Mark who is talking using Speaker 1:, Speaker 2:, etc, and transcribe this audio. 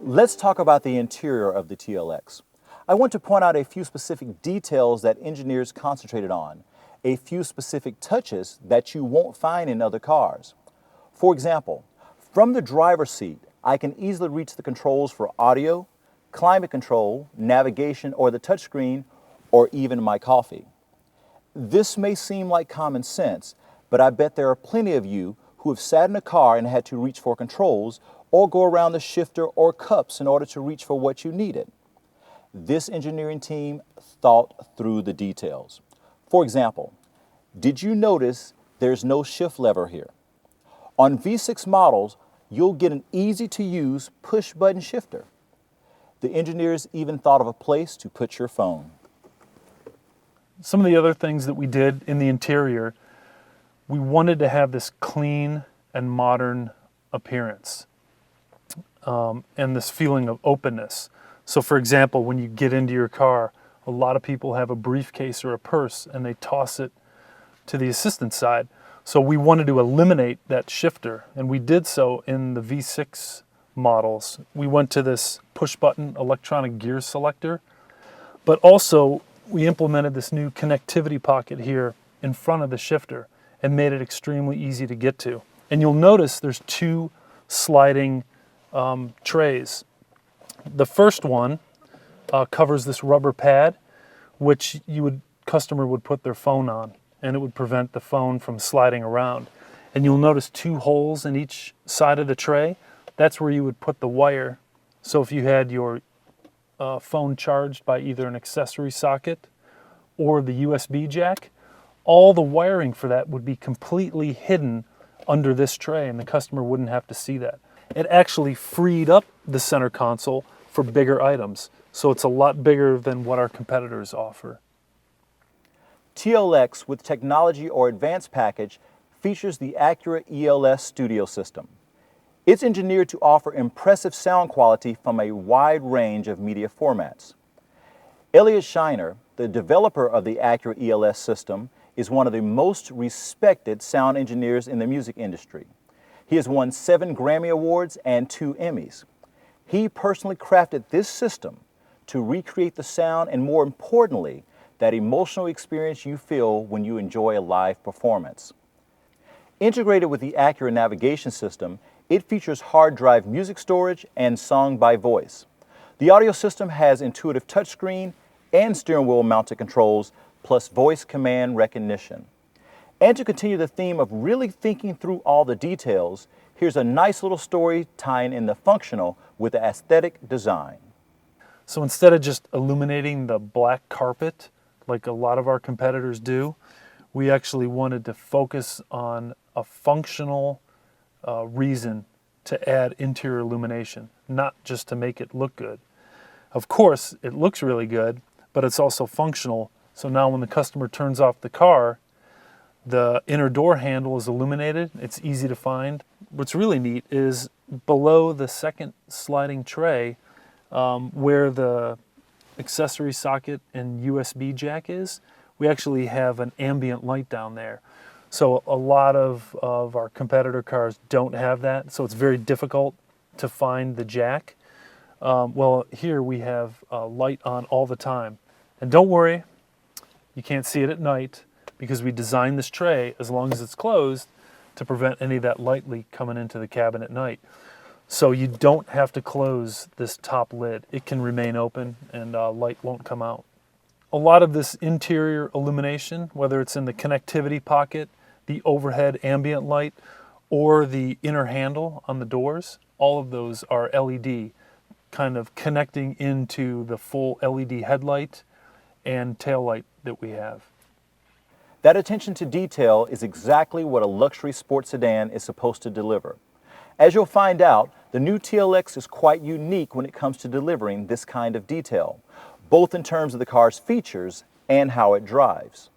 Speaker 1: Let's talk about the interior of the TLX. I want to point out a few specific details that engineers concentrated on, a few specific touches that you won't find in other cars. For example, from the driver's seat, I can easily reach the controls for audio, climate control, navigation, or the touchscreen, or even my coffee. This may seem like common sense, but I bet there are plenty of you who have sat in a car and had to reach for controls or go around the shifter or cups in order to reach for what you needed. This engineering team thought through the details. For example, did you notice there's no shift lever here? On V6 models, you'll get an easy-to-use push-button shifter. The engineers even thought of a place to put your phone.
Speaker 2: Some of the other things that we did in the interior, we wanted to have this clean and modern appearance. And this feeling of openness. So for example, when you get into your car, a lot of people have a briefcase or a purse and they toss it to the assistant side. So we wanted to eliminate that shifter, and we did so in the V6 models. We went to this push-button electronic gear selector, but also we implemented this new connectivity pocket here in front of the shifter and made it extremely easy to get to. And you'll notice there's two sliding trays. The first one covers this rubber pad, which customer would put their phone on, and it would prevent the phone from sliding around. And you'll notice two holes in each side of the tray. That's where you would put the wire. So if you had your phone charged by either an accessory socket or the USB jack, all the wiring for that would be completely hidden under this tray, and the customer wouldn't have to see that. It actually freed up the center console for bigger items, so it's a lot bigger than what our competitors offer.
Speaker 1: TLX with technology or advanced package features the Acura ELS studio system. It's engineered to offer impressive sound quality from a wide range of media formats. Elliot Shiner, the developer of the Acura ELS system, is one of the most respected sound engineers in the music industry. He has won 7 Grammy Awards and 2 Emmys. He personally crafted this system to recreate the sound and, more importantly, that emotional experience you feel when you enjoy a live performance. Integrated with the Acura navigation system, it features hard drive music storage and song by voice. The audio system has intuitive touchscreen and steering wheel mounted controls, plus voice command recognition. And to continue the theme of really thinking through all the details, here's a nice little story tying in the functional with the aesthetic design.
Speaker 2: So instead of just illuminating the black carpet like a lot of our competitors do, we actually wanted to focus on a functional reason to add interior illumination, not just to make it look good. Of course, it looks really good, but it's also functional. So now when the customer turns off the car, the inner door handle is illuminated. It's easy to find. What's really neat is below the second sliding tray, where the accessory socket and USB jack is, we actually have an ambient light down there. So a lot of our competitor cars don't have that, so it's very difficult to find the jack. Well, here we have light on all the time. And don't worry, you can't see it at night, because we designed this tray, as long as it's closed, to prevent any of that light leak coming into the cabin at night. So you don't have to close this top lid. It can remain open and light won't come out. A lot of this interior illumination, whether it's in the connectivity pocket, the overhead ambient light, or the inner handle on the doors, all of those are LED, kind of connecting into the full LED headlight and tail light that we have.
Speaker 1: That attention to detail is exactly what a luxury sports sedan is supposed to deliver. As you'll find out, the new TLX is quite unique when it comes to delivering this kind of detail, both in terms of the car's features and how it drives.